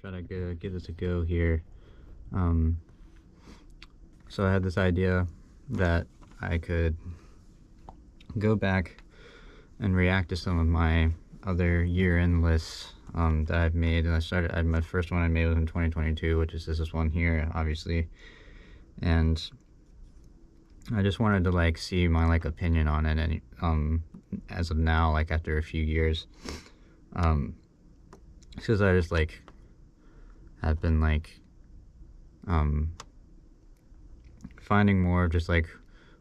try to give this a go here. Um, so I had this idea that I could go back and react to some of my other year-end lists that I've made. And my first one I made was in 2022, which is this one here, obviously. And I just wanted to like see my like opinion on it, and as of now, like after a few years, because I just like have been like finding more of just like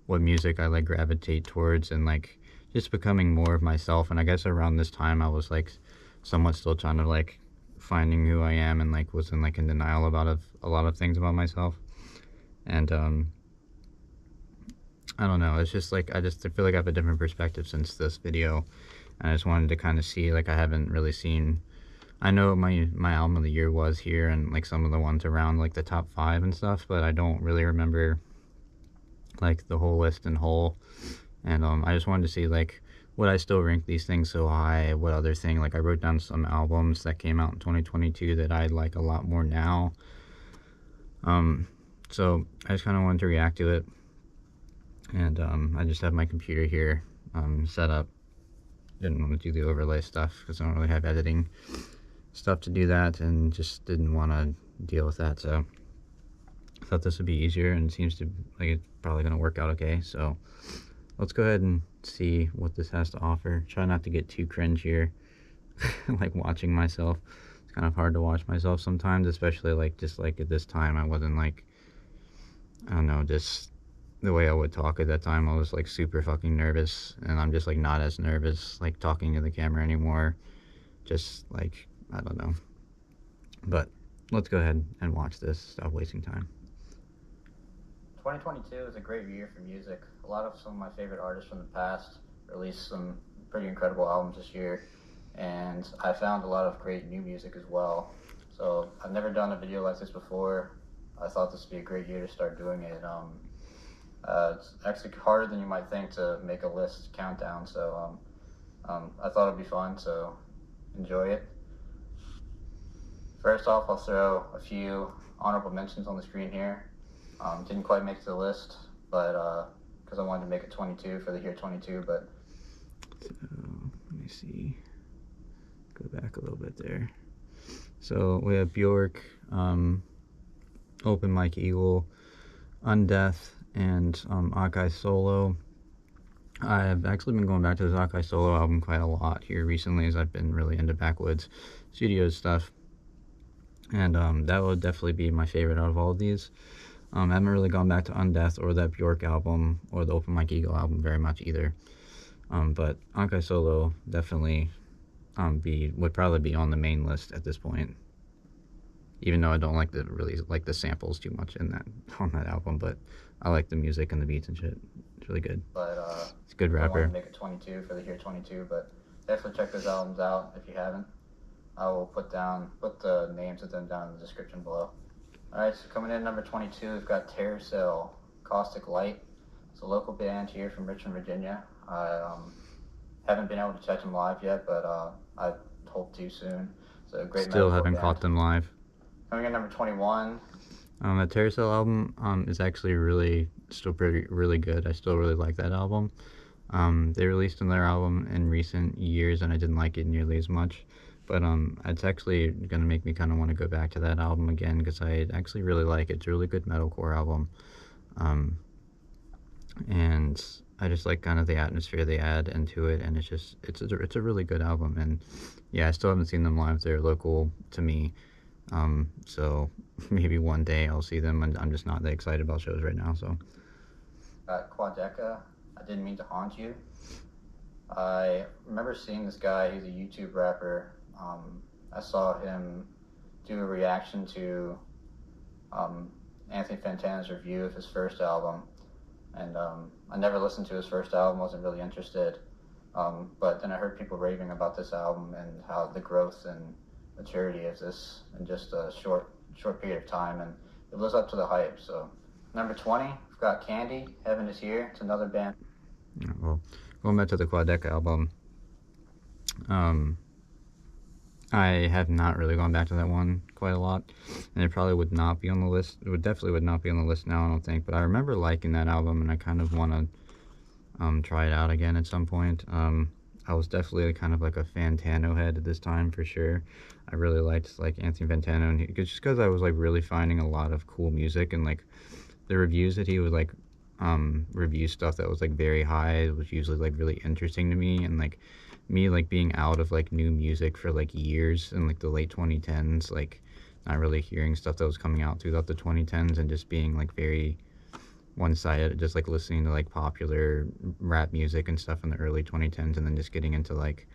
what music I like gravitate towards, and like just becoming more of myself. And I guess around this time I was like somewhat still trying to like finding who I am, and like was in denial about a lot of things about myself. And I don't know, it's just like I feel like I have a different perspective since this video, and I just wanted to kind of see, like, I haven't really seen, I know my album of the year was here, and like some of the ones around like the top 5 and stuff, but I don't really remember like the whole list in whole. And I just wanted to see like, would I still rank these things so high? What other thing, like I wrote down some albums that came out in 2022 that I like a lot more now. So I just kind of wanted to react to it. And I just have my computer here set up. Didn't want to do the overlay stuff because I don't really have editing stuff to do that, and just didn't want to deal with that. So I thought this would be easier, and it seems to like it's probably going to work out okay. So let's go ahead and see what this has to offer. Try not to get too cringe here. Like watching myself, it's kind of hard to watch myself sometimes, especially like just like at this time I wasn't like, I don't know, just the way I would talk at that time. I was like super fucking nervous, and I'm just like not as nervous like talking to the camera anymore. Just like, I don't know. But let's go ahead and watch this. Stop wasting time. 2022 is a great year for music. A lot of some of my favorite artists from the past released some pretty incredible albums this year, and I found a lot of great new music as well. So I've never done a video like this before. I thought this would be a great year to start doing it. It's actually harder than you might think to make a list countdown, so I thought it'd be fun, so enjoy it. First off, I'll throw a few honorable mentions on the screen here. Didn't quite make the list, but because I wanted to make it 22 for the year 22, but... So, let me see. Go back a little bit there. So we have Bjork, Open Mike Eagle, Undeath, and aoty Solo. I've actually been going back to this aoty Solo album quite a lot here recently, as I've been really into Backwoods Studios stuff. And that would definitely be my favorite out of all of these. I haven't really gone back to Undeath or that Bjork album or the Open Mike Eagle album very much either. But aoty Solo definitely would probably be on the main list at this point. Even though I don't like the samples too much on that album, but I like the music and the beats and shit. It's really good. But it's a good rapper. I wanted to make it 22 for the year 22, but definitely check those albums out if you haven't. I will put the names of them down in the description below. Alright, so coming in number 22, we've got Terror Cell, Caustic Light. It's a local band here from Richmond, Virginia. I haven't been able to catch them live yet, but I hope to soon. It's a great Still haven't caught them live. Coming in number 21. The Terror Cell album is actually really good. I still really like that album. They released another album in recent years, and I didn't like it nearly as much. But it's actually going to make me kind of want to go back to that album again, because I actually really like it. It's a really good metalcore album. And I just like kind of the atmosphere they add into it, and it's a really good album. And yeah, I still haven't seen them live. They're local to me. So maybe one day I'll see them, and I'm just not that excited about shows right now, so. Quadeca, I Didn't Mean to Haunt You. I remember seeing this guy. He's a YouTube rapper. I saw him do a reaction to Anthony Fantana's review of his first album, and I never listened to his first album, wasn't really interested, but then I heard people raving about this album and how the growth and maturity of this in just a short period of time, and it lives up to the hype. So number 20, we've got Candy, Heaven Is Here. It's another band. Yeah, well, going back to the Quadeca album, I have not really gone back to that one quite a lot, and it probably would not be on the list. It would definitely would not be on the list now, I don't think. But I remember liking that album, and I kind of want to try it out again at some point. I was definitely kind of like a Fantano head at this time for sure. I really liked like Anthony Fantano, and just because I was like really finding a lot of cool music, and like the reviews that he would like review stuff that was like very high was usually like really interesting to me, and like me like being out of like new music for like years in like the late 2010s, like not really hearing stuff that was coming out throughout the 2010s, and just being like very one-sided, just like listening to like popular rap music and stuff in the early 2010s, and then just getting into like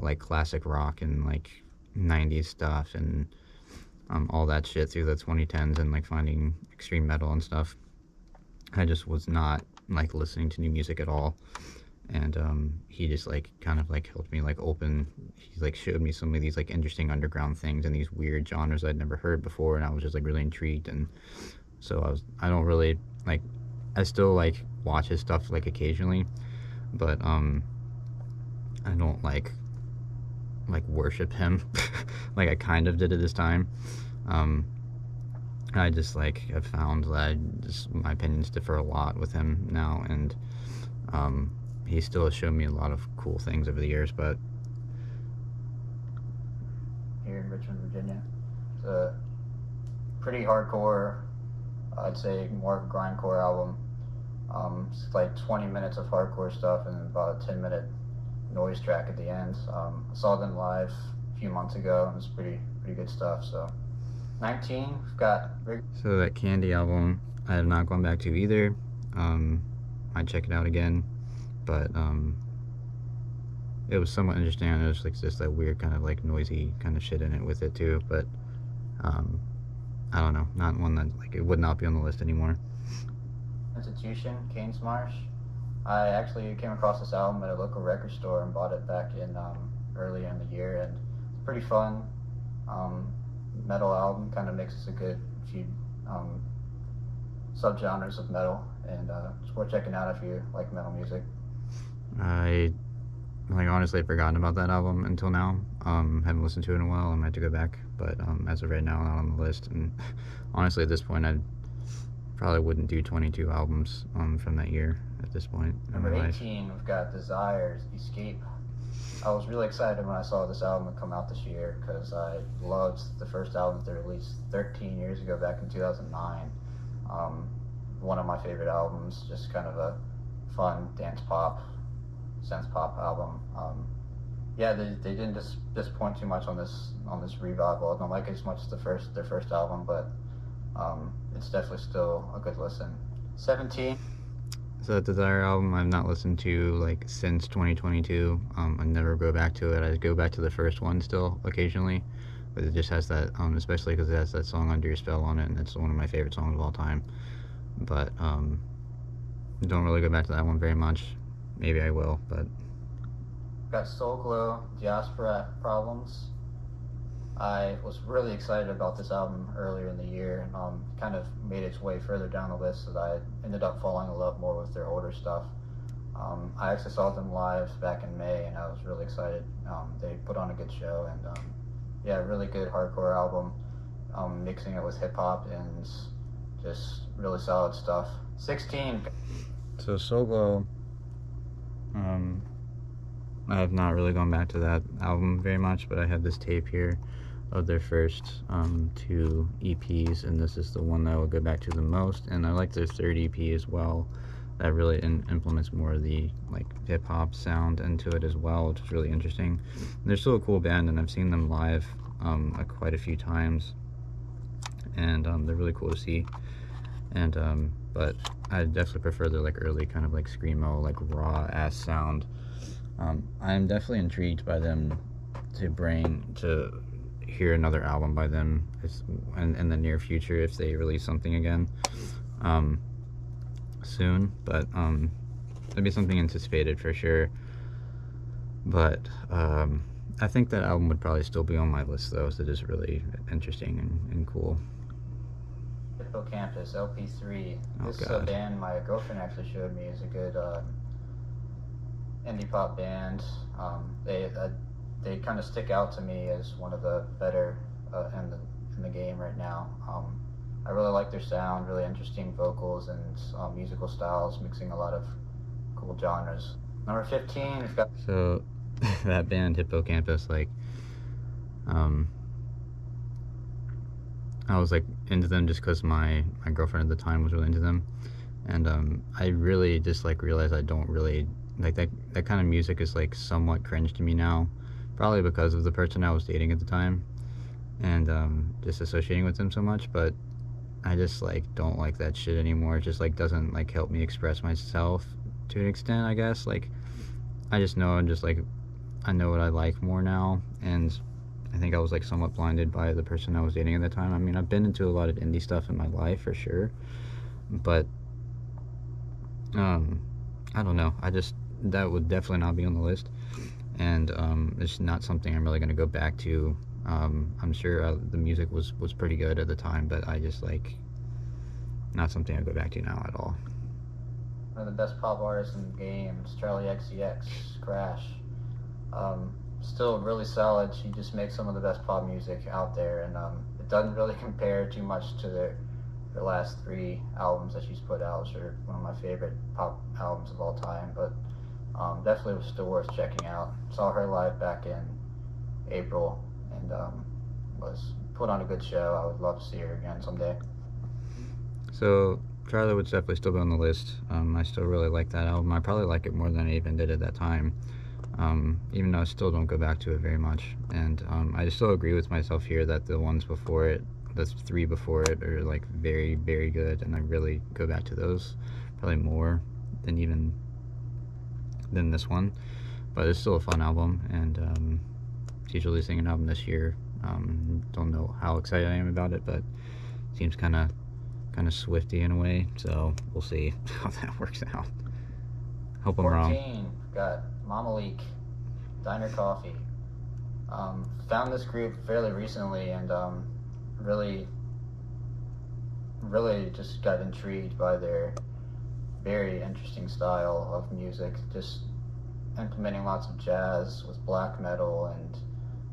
like classic rock and like 90s stuff, and all that shit through the 2010s, and like finding extreme metal and stuff. I just was not like listening to new music at all, and he just like kind of like helped me like open. He like showed me some of these like interesting underground things and these weird genres I'd never heard before, and I was just like really intrigued. And so I don't really like, I still like watch his stuff like occasionally, but I don't like worship him like I kind of did at this time. um I just like have found that my opinions differ a lot with him now, and he still has shown me a lot of cool things over the years. But Here in Richmond, Virginia, it's a pretty hardcore. I'd say more of a grindcore album. It's like 20 minutes of hardcore stuff and about a 10-minute noise track at the end. I saw them live a few months ago, and it's pretty good stuff. So 19, we've got so that Candy album I have not gone back to either. I'd check it out again, but it was somewhat interesting. It was like just that weird kind of like noisy kind of shit in it with it too, but I don't know, not one that like it would not be on the list anymore. Institution, Cain's Marsh. I actually came across this album at a local record store and bought it back in early in the year, and it's pretty fun. Metal album, kind of mixes a good few subgenres of metal, and it's worth checking out if you like metal music. I like honestly forgotten about that album until now. Haven't listened to it in a while. I might have to go back, but as of right now, not on the list. And honestly, at this point, I probably wouldn't do 22 albums from that year at this point in Number my 18, we've got Desires, Escape. I was really excited when I saw this album come out this year because I loved the first album they released 13 years ago, back in 2009. One of my favorite albums, just kind of a fun dance pop, synth pop album. Yeah, they didn't disappoint too much on this revival. I don't like it as much as their first album, but it's definitely still a good listen. 17. So that Desire album I've not listened to like since 2022. I never go back to it. I go back to the first one still occasionally, but it just has that especially because it has that song Under Your Spell on it, and it's one of my favorite songs of all time. But don't really go back to that one very much. Maybe I will, but Got Soul Glow, Diaspora Problems. I was really excited about this album earlier in the year. Kind of made its way further down the list, so that I ended up falling in love more with their older stuff. I actually saw them live back in May, and I was really excited. They put on a good show, and yeah, really good hardcore album, mixing it with hip hop and just really solid stuff. 16. so Soul Glow, I have not really gone back to that album very much, but I have this tape here of their first 2 EPs, and this is the one that I will go back to the most. And I like their third EP as well. That really implements more of the like hip hop sound into it as well, which is really interesting. And they're still a cool band, and I've seen them live quite a few times, and they're really cool to see. And but I definitely prefer their like early kind of like screamo, like raw ass sound. I'm definitely intrigued by them to hear another album by them in the near future if they release something again soon. But it'd be something anticipated for sure. But I think that album would probably still be on my list though, so it is really interesting and cool. Hippocampus, LP3. Oh, This God. band my girlfriend actually showed me is a good indie pop band. they kind of stick out to me as one of the better in the game right now. I really like their sound, really interesting vocals and musical styles, mixing a lot of cool genres. Number 15, we've got. So that band Hippocampus, like, I was like into them just because my girlfriend at the time was really into them, and I really just like realized I don't really like that kind of music is like somewhat cringe to me now, probably because of the person I was dating at the time, and just associating with them so much. But I just like don't like that shit anymore. It just like doesn't like help me express myself to an extent, I guess. Like I just know, and just like I know what I like more now, and I think I was like somewhat blinded by the person I was dating at the time. I mean, I've been into a lot of indie stuff in my life for sure, but I don't know. I just that would definitely not be on the list, and it's not something I'm really gonna go back to. I'm sure the music was pretty good at the time, but I just like not something I go back to now at all. One of the best pop artists in the game, it's Charlie XCX, Crash. Still really solid. She just makes some of the best pop music out there, and it doesn't really compare too much to their last 3 albums that she's put out, which are one of my favorite pop albums of all time. But definitely was still worth checking out. Saw her live back in April, and was put on a good show. I would love to see her again someday. So Charlie would definitely still be on the list. I still really like that album. I probably like it more than I even did at that time. Even though I still don't go back to it very much. And I still agree with myself here that the ones before it, the 3 before it, are like very, very good, and I really go back to those probably more than this one. But it's still a fun album, and she's releasing an album this year. Don't know how excited I am about it, but it seems kind of swifty in a way, so we'll see how that works out. Hope I'm wrong. 14, got Mama Leak, Diner Coffee. Found this group fairly recently, and really just got intrigued by their very interesting style of music, just implementing lots of jazz with black metal and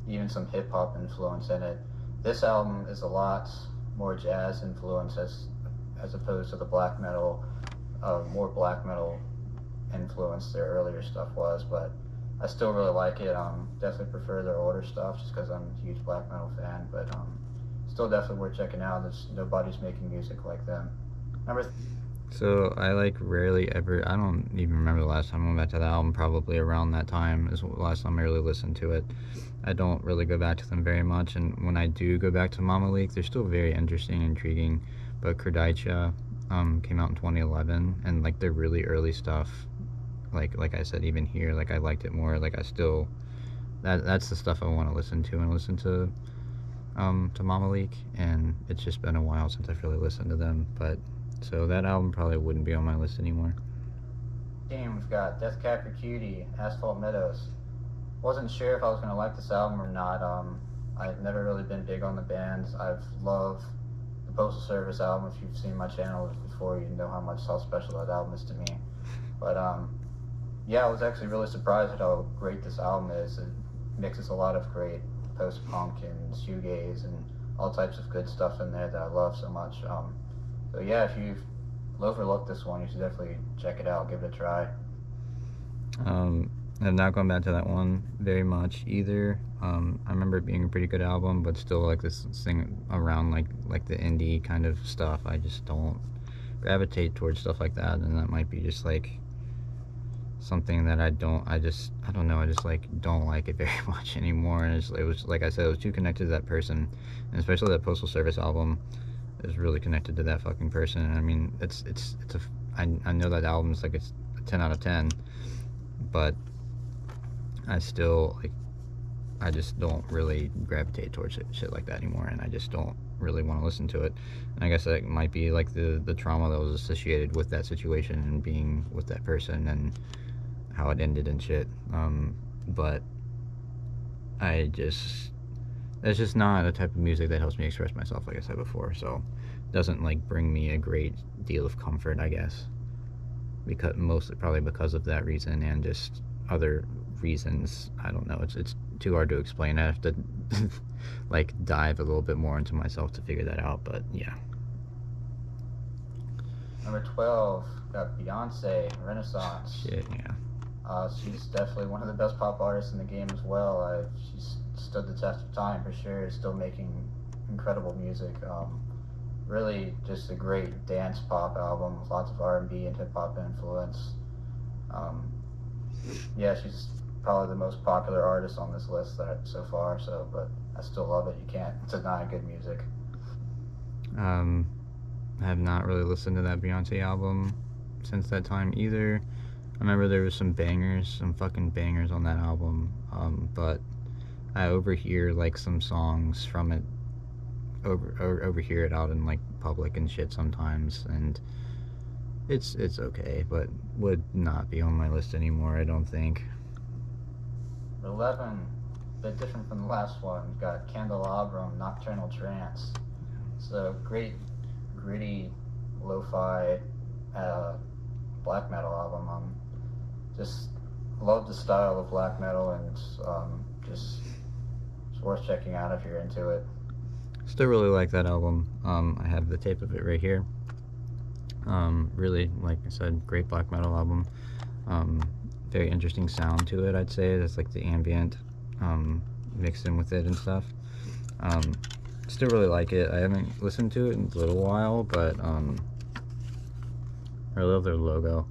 even some hip-hop influence in it. This album is a lot more jazz influence as opposed to the black metal, more black metal influence their earlier stuff was, but I still really like it. Definitely prefer their older stuff just because I'm a huge black metal fan, but still definitely worth checking out. Nobody's making music like them. So I like rarely ever, I don't even remember the last time I went back to the album. Probably around that time is the last time I really listened to it. I don't really go back to them very much, and when I do go back to Mama Leak, they're still very interesting and intriguing. But Kerdaicha came out in 2011, and like their really early stuff, like I said, even here, like I liked it more. Like I still, that's the stuff I want to listen to, and listen to Mama Leak, and it's just been a while since I've really listened to them. But so that album probably wouldn't be on my list anymore. We've got Death Cab for Cutie, Asphalt Meadows. Wasn't sure if I was going to like this album or not. I've never really been big on the bands. I've loved the Postal Service album. If you've seen my channel before, you know how special that album is to me. But yeah, I was actually really surprised at how great this album is. It mixes a lot of great post-punk and shoegaze and all types of good stuff in there that I love so much. So yeah, if you've overlooked this one, you should definitely check it out, give it a try. I've not gone back to that one very much either. I remember it being a pretty good album, but still like this thing around like the indie kind of stuff, I just don't gravitate towards stuff like that, and that might be just like something that I don't know, I just like don't like it very much anymore. And it was like I said, it was too connected to that person, and especially that Postal Service album is really connected to that fucking person. And I mean, I know that album's like it's a 10 out of 10, but I still like, I just don't really gravitate towards shit like that anymore, and I just don't really want to listen to it. And I guess that might be like the trauma that was associated with that situation and being with that person and how it ended and shit. But it's just not a type of music that helps me express myself, like I said before. So it doesn't like bring me a great deal of comfort, I guess, probably because of that reason and just other reasons. I don't know, it's too hard to explain. I have to like dive a little bit more into myself to figure that out, but yeah. Number 12, got Beyonce, Renaissance. Shit, yeah. She's definitely one of the best pop artists in the game as well. She's stood the test of time for sure, still making incredible music. Really just a great dance pop album with lots of R&B and hip hop influence. Yeah, she's probably the most popular artist on this list so far. So, but I still love it. You can't deny good music. I have not really listened to that Beyonce album since that time either. I remember there was some fucking bangers on that album, but I overhear like some songs from it, overhear it out in like public and shit sometimes, and it's okay, but would not be on my list anymore, I don't think. 11, a bit different from the last one. We've got Candelabrum, Nocturnal Trance. It's a great, gritty, lo-fi black metal album. Just love the style of black metal, and just it's worth checking out if you're into it. Still really like that album. I have the tape of it right here. Really, like I said, great black metal album. Very interesting sound to it, I'd say. That's like the ambient mixed in with it and stuff. Still really like it. I haven't listened to it in a little while, but I love their logo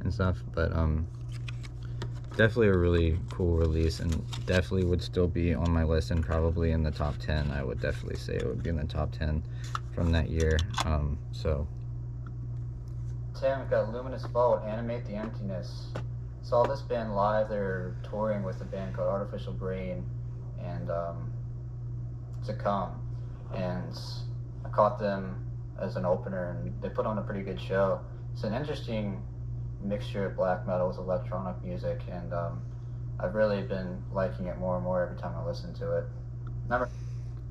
and stuff, but definitely a really cool release, and definitely would still be on my list and probably in the top 10. I would definitely say it would be in the top 10 from that year. So 10, we've got Luminous Vault, Animate the Emptiness. Saw this band live. They're touring with a band called Artificial Brain and To Come, and I caught them as an opener, and they put on a pretty good show. It's an interesting mixture of black metal with electronic music, and I've really been liking it more and more every time I listen to it.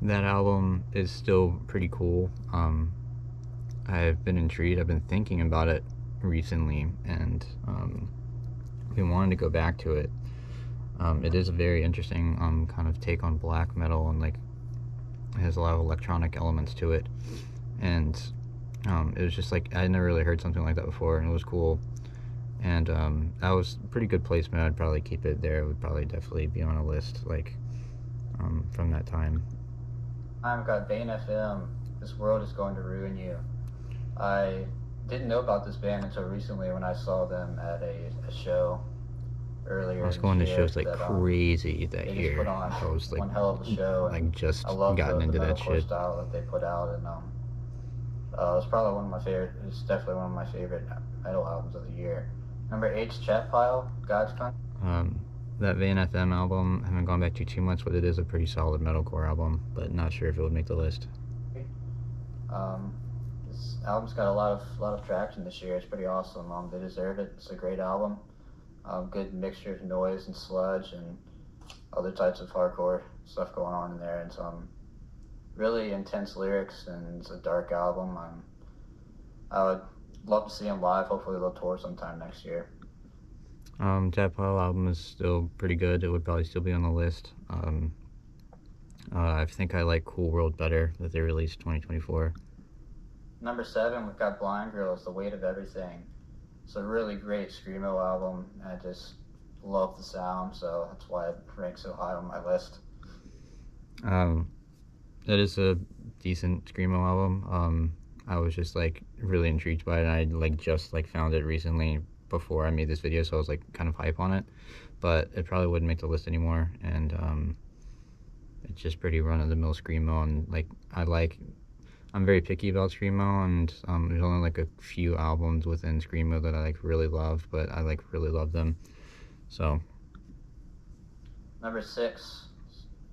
That album is still pretty cool. I've been intrigued. I've been thinking about it recently, and been wanting to go back to it. It is a very interesting kind of take on black metal, and like it has a lot of electronic elements to it, and it was just like I never really heard something like that before, and it was cool. And that was pretty good placement. I'd probably keep it there. It would probably definitely be on a list like from that time. I've got Bane FM, This World Is Going to Ruin You. I didn't know about this band until recently when I saw them at a show earlier. I was going to shows like that, crazy that year. Put on I was like one hell of a show. Like just I love gotten into that metalcore shit. style that they put out, and it's probably one of my favorite. It's definitely one of my favorite metal albums of the year. Number 8's Chat File, God's Country. That Van FM album, I haven't gone back to too much, but it is a pretty solid metalcore album, but not sure if it would make the list. This album's got a lot of traction this year. It's pretty awesome. They deserve it. It's a great album. Good mixture of noise and sludge and other types of hardcore stuff going on in there, and some really intense lyrics, and it's a dark album. I would love to see them live. Hopefully they'll tour sometime next year. Chat File album is still pretty good. It would probably still be on the list. I think I like Cool World better, that they released 2024. Number 7, we've got Blind Girls, The Weight of Everything. It's a really great screamo album, and I just love the sound, so that's why it ranks so high on my list. It is a decent screamo album. I was just like really intrigued by it. I like just like found it recently before I made this video, so I was like kind of hype on it, but it probably wouldn't make the list anymore. And it's just pretty run-of-the-mill screamo, and like I'm very picky about screamo, and there's only like a few albums within screamo that I like really love, but I like really love them. So Number 6,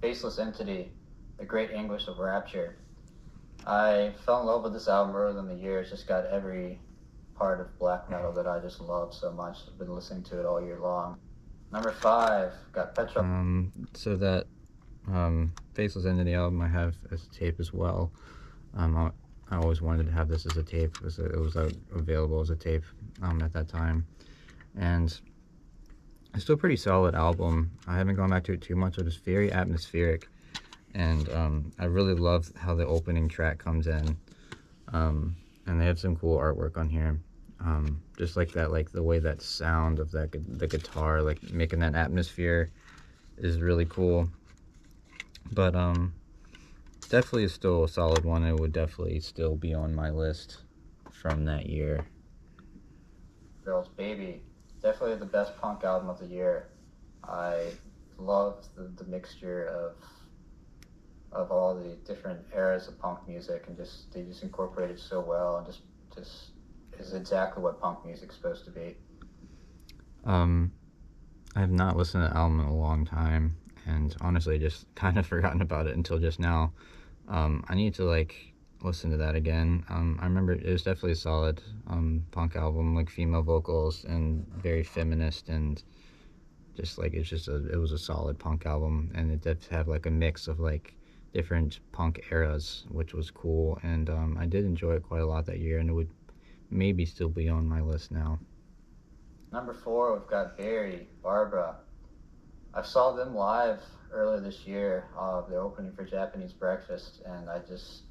Faceless Entity, The Great Anguish of Rapture. I fell in love with this album earlier in the year. It's just got every part of black metal that I just love so much. I've been listening to it all year long. Number 5, got Petra. So that Faceless Entity album I have as a tape as well. I always wanted to have this as a tape. It was available as a tape at that time, and It's still a pretty solid album. I haven't gone back to it too much, but it's very atmospheric. And I really love how the opening track comes in. And they have some cool artwork on here. Just like that, like the way that sound of the guitar, like making that atmosphere is really cool. But definitely is still a solid one. It would definitely still be on my list from that year. Girls Baby, definitely the best punk album of the year. I love the mixture of all the different eras of punk music, and just they just incorporate it so well, and just is exactly what punk music's supposed to be. I have not listened to the album in a long time, and honestly, just kind of forgotten about it until just now. I need to like listen to that again. I remember it was definitely a solid punk album, like female vocals and very feminist, and just like it was a solid punk album, and it did have like a mix of like different punk eras, which was cool, and I did enjoy it quite a lot that year, and it would maybe still be on my list now. Number 4, we've got Barry, Barbara. I saw them live earlier this year. They're opening for Japanese Breakfast, and I just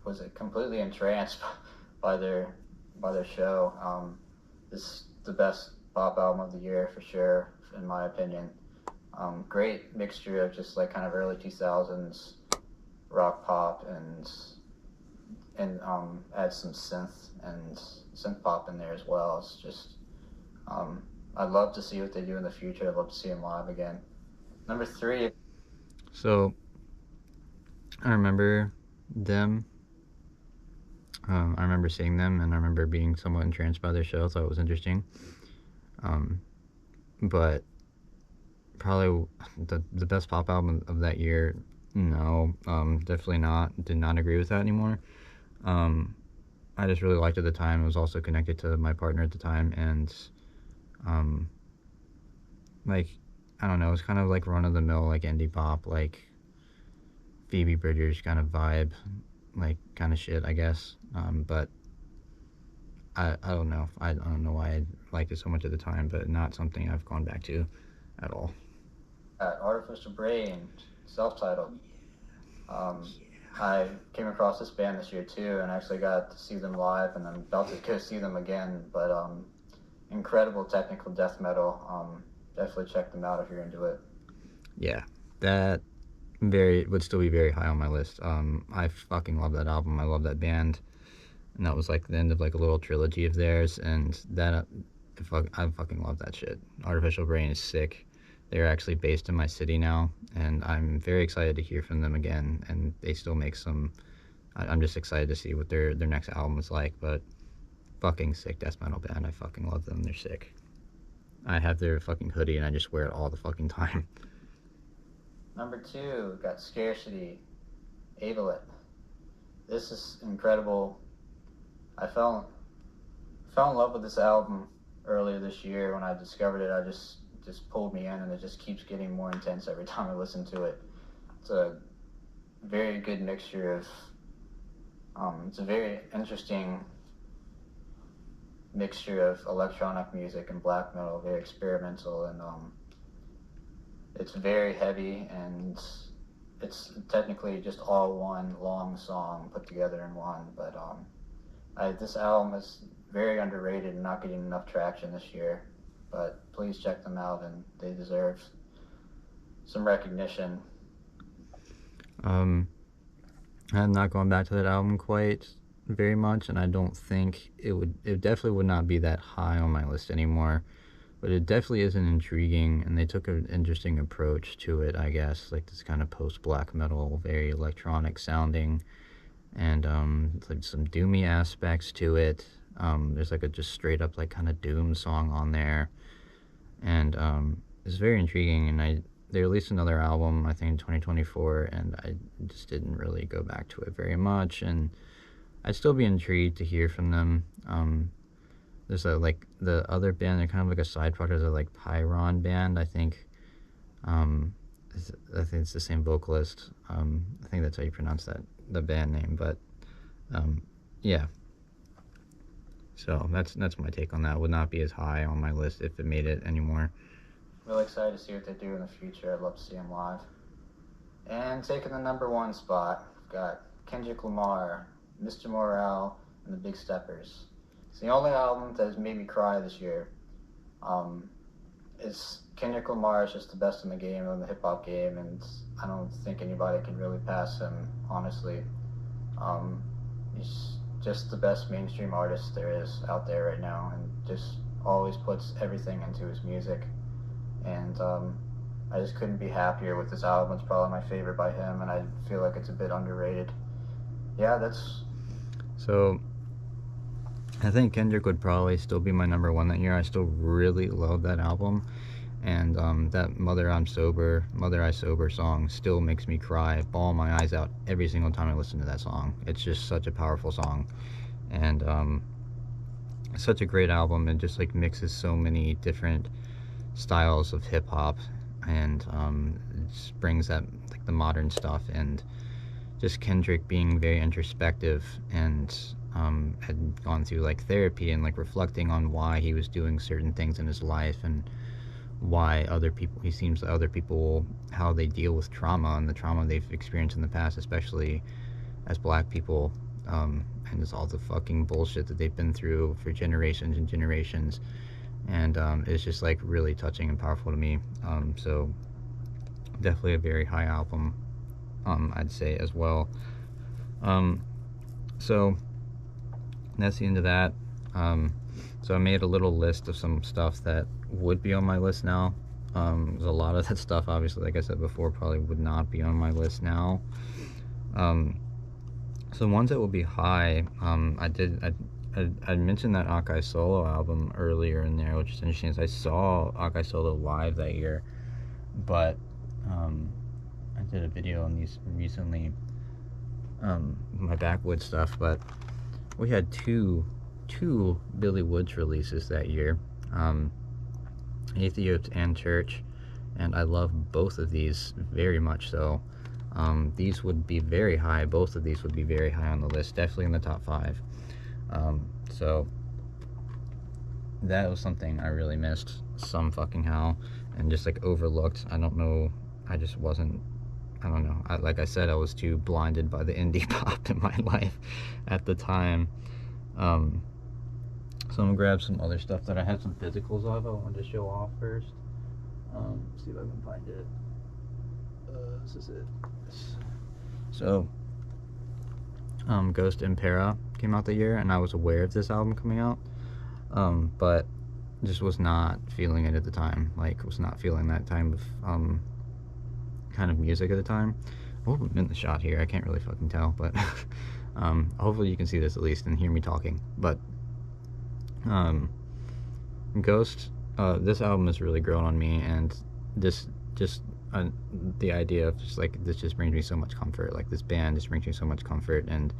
was completely entranced by their show. This is the best pop album of the year for sure, in my opinion. Great mixture of just like kind of early 2000s rock pop, and add some synth pop in there as well. It's just I'd love to see what they do in the future. I'd love to see them live again. Number 3. So I remember them. I remember seeing them, and I remember being somewhat entranced by their show. I thought it was interesting. But probably the best pop album of that year, no, definitely not. Did not agree with that anymore. I just really liked it at the time. It was also connected to my partner at the time, and like I don't know, it was kind of like run of the mill, like indie pop, like Phoebe Bridgers kind of vibe, like kind of shit, I guess. But I don't know. I don't know why I liked it so much at the time, but not something I've gone back to at all. Artificial Brain, self-titled. I came across this band this year too, and actually got to see them live, and I'm about to go see them again. But incredible technical death metal. Definitely check them out if you're into it. Yeah, that very would still be very high on my list. I fucking love that album. I love that band, and that was like the end of like a little trilogy of theirs, and that I fucking love that shit. Artificial Brain is sick. They're actually based in my city now, and I'm very excited to hear from them again. And they still make some. I'm just excited to see what their next album is like. But fucking sick death metal band. I fucking love them. They're sick. I have their fucking hoodie, and I just wear it all the fucking time. Number 2, we've got Scarcity, Ablet. This is incredible. I fell in love with this album earlier this year when I discovered it. I just pulled me in, and it just keeps getting more intense every time I listen to it. It's a very good mixture of it's a very interesting mixture of electronic music and black metal, very experimental, and it's very heavy, and it's technically just all one long song put together in one. But this album is very underrated and not getting enough traction this year. But please check them out, and they deserve some recognition. I'm not going back to that album quite very much, and I don't think it definitely would not be that high on my list anymore, but it definitely is an intriguing, and they took an interesting approach to it, I guess, like this kind of post-black metal, very electronic sounding, and like some doomy aspects to it. There's like a just straight up like kind of doom song on there, and it's very intriguing. And they released another album, I think in 2024, and I just didn't really go back to it very much, and I'd still be intrigued to hear from them. There's like the other band, they're kind of like a side project, of like Pyron band, I think. I think it's the same vocalist. I think that's how you pronounce the band name, but yeah. So that's my take on that. Would not be as high on my list if it made it anymore. Really excited to see what they do in the future. I'd love to see them live. And taking the number one spot, we've got Kendrick Lamar, Mr. Morale, and the Big Steppers. It's the only album that has made me cry this year. Um, it's Kendrick Lamar is just the best in the game, in the hip hop game, and I don't think anybody can really pass him, honestly. Um, he's just the best mainstream artist there is out there right now, and just always puts everything into his music. And I just couldn't be happier with this album. It's probably my favorite by him, and I feel like it's a bit underrated. Yeah, that's So I think Kendrick would probably still be my number one that year. I still really love that album, and that Mother I Sober song still makes me cry, bawl my eyes out every single time I listen to that song. It's just such a powerful song, and such a great album. It just like mixes so many different styles of hip hop, and it just brings that like the modern stuff, and just Kendrick being very introspective, and had gone through like therapy and like reflecting on why he was doing certain things in his life, and why other people, he seems that other people, how they deal with trauma and the trauma they've experienced in the past, especially as black people, and just all the fucking bullshit that they've been through for generations and generations. And it's just like really touching and powerful to me. So definitely a very high album, I'd say as well. So that's the end of that. So I made a little list of some stuff that would be on my list now. There's a lot of that stuff, obviously, like I said before, probably would not be on my list now. So ones that will be high, I mentioned that aoty solo album earlier in there, which is interesting. Is I saw aoty solo live that year, but I did a video on these recently, my backwoods stuff, but we had two Billy Woods releases that year, Atheist and Church, and I love both of these very much. So these would be very high. Both of these would be very high on the list, definitely in the top 5. So that was something I really missed some fucking how, and just like overlooked. I don't know, I just wasn't, I don't know, like I said, I was too blinded by the indie pop in my life at the time. So I'm gonna grab some other stuff that I have some physicals of I wanted to show off first. See if I can find it. This is it. So Ghost Impera came out the year, and I was aware of this album coming out, but just was not feeling it at the time. Like, was not feeling that time of kind of music at the time. Oh, I'm in the shot here, I can't really fucking tell, but hopefully you can see this at least and hear me talking. But Ghost, this album has really grown on me, and this just the idea of just like, this just brings me so much comfort. Like, this band just brings me so much comfort, and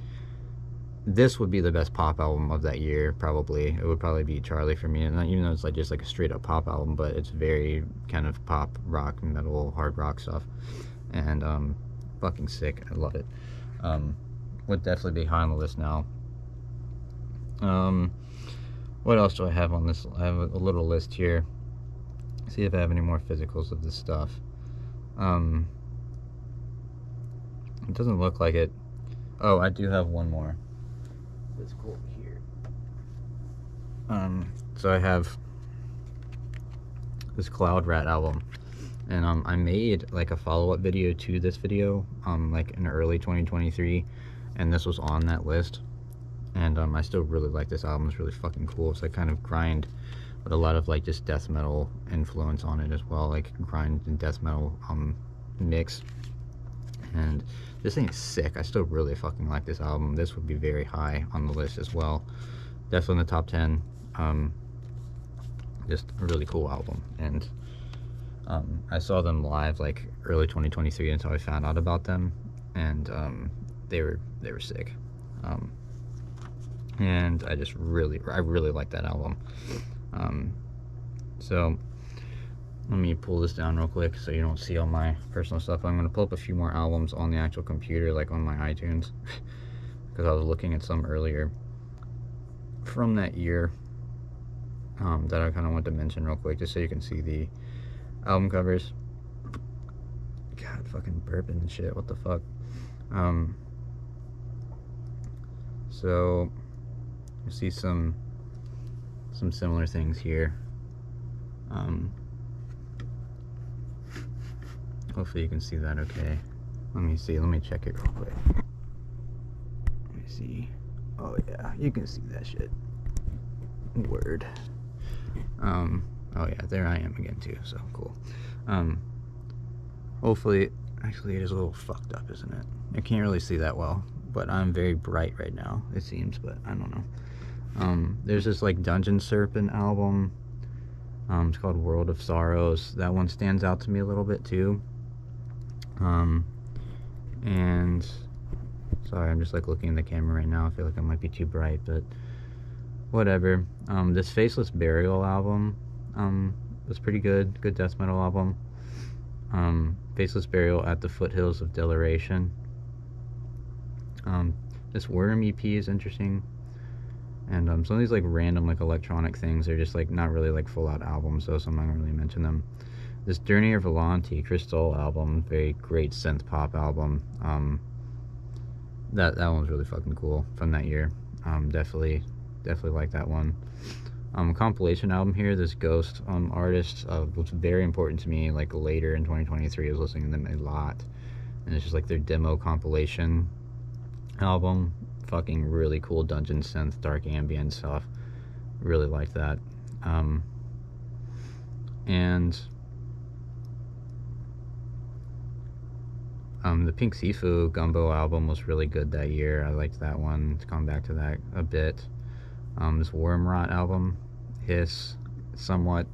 this would be the best pop album of that year. Probably it would probably be Charlie for me, and even though it's like just like a straight up pop album, but it's very kind of pop rock, metal, hard rock stuff, and fucking sick. I love it. Would definitely be high on the list now. What else do I have on this? I have a little list here. See if I have any more physicals of this stuff. It doesn't look like it. Oh, I do have one more. Let's go over here. So I have this Cloud Rat album, and I made like a follow-up video to this video, like in early 2023, and this was on that list. And I still really like this album. It's really fucking cool. It's like kind of grind, but a lot of like just death metal influence on it as well, like grind and death metal mix. And this thing is sick. I still really fucking like this album. This would be very high on the list as well. Definitely in the top 10. Just a really cool album. And I saw them live like early 2023 until I found out about them, and they were sick. And I really like that album. So let me pull this down real quick so you don't see all my personal stuff. I'm going to pull up a few more albums on the actual computer, like on my iTunes, because I was looking at some earlier from that year that I kind of want to mention real quick, just so you can see the album covers. God, fucking burping and shit. What the fuck? So you see some similar things here. Hopefully you can see that okay. Let me see. Let me check it real quick. Let me see. Oh yeah, you can see that shit. Word. Oh yeah, there I am again too. So cool. Hopefully, actually, it is a little fucked up, isn't it? I can't really see that well, but I'm very bright right now. It seems, but I don't know. There's this like Dungeon Serpent album. It's called World of Sorrows. That one stands out to me a little bit too. And sorry, I'm just like looking in the camera right now. I feel like I might be too bright, but whatever. This Faceless Burial album was pretty good. Good death metal album. Faceless Burial at the Foothills of Deleration. This Worm EP is interesting. And some of these like random like electronic things are just like not really like full out albums, so I'm not gonna really mention them. This Dernier Volonté Crystal album, very great synth pop album. That one's really fucking cool from that year. Definitely like that one. Compilation album here, this Ghost artist was very important to me. Like later in 2023, I was listening to them a lot, and it's just like their demo compilation album. Fucking really cool dungeon synth, dark ambient stuff. Really like that. And the Pink Sifu Gumbo album was really good that year. I liked that one. To come back to that a bit. This Wormrot album, Hiss, somewhat,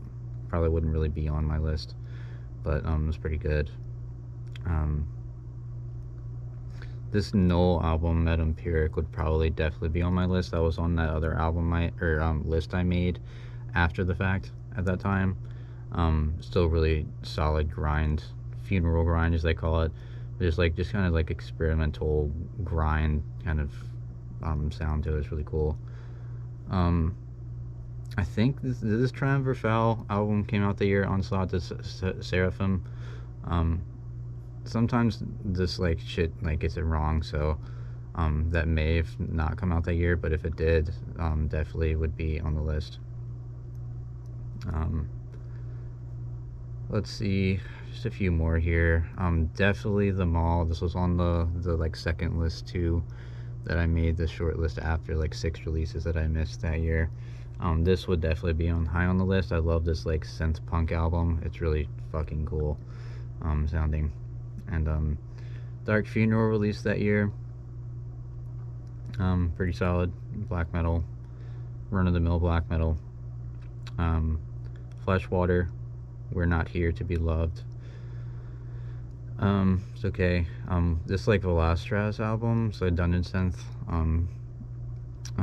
probably wouldn't really be on my list, but it was pretty good. This Null album, Metempiric, would probably definitely be on my list. That was on that other album list I made after the fact at that time. Still really solid grind, funeral grind as they call it. Just kind of like experimental grind kind of sound to it. It's really cool. I think this Triumph Verfall album came out the year Onslaught to Seraphim. Sometimes this like shit like gets it wrong, so that may have not come out that year, but if it did, definitely would be on the list. Let's see, just a few more here. Definitely The Mall. This was on the like second list too, that I made this short list after like 6 releases that I missed that year. This would definitely be high on the list. I love this like synth punk album. It's really fucking cool sounding. And Dark Funeral released that year. Pretty solid black metal, run-of-the-mill black metal. Fleshwater, We're Not Here to Be Loved. It's okay. This like Velastraz album, so Dungeon Synth.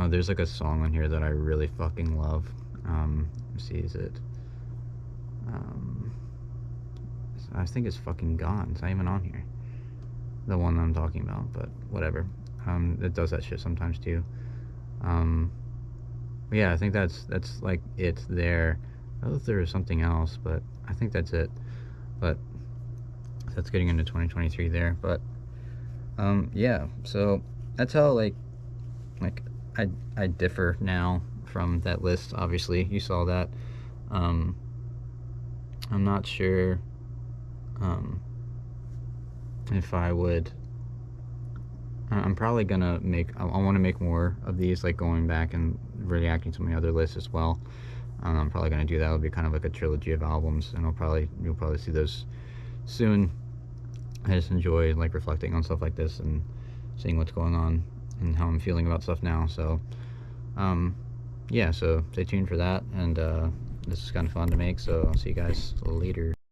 There's like a song on here that I really fucking love. Let's see, is it? I think it's fucking gone. It's not even on here. The one that I'm talking about, but whatever. It does that shit sometimes too. Yeah, I think that's like it there. I don't know if there was something else, but I think that's it. But that's getting into 2023 there. But yeah, so that's how like I differ now from that list. Obviously, you saw that. I'm not sure if I would. I'm probably gonna make. I want to make more of these, like going back and reacting to my other lists as well. I'm probably gonna do that. It'll be kind of like a trilogy of albums, and you'll probably see those soon. I just enjoy like reflecting on stuff like this and seeing what's going on and how I'm feeling about stuff now. So yeah, so stay tuned for that, and this is kind of fun to make, so I'll see you guys later.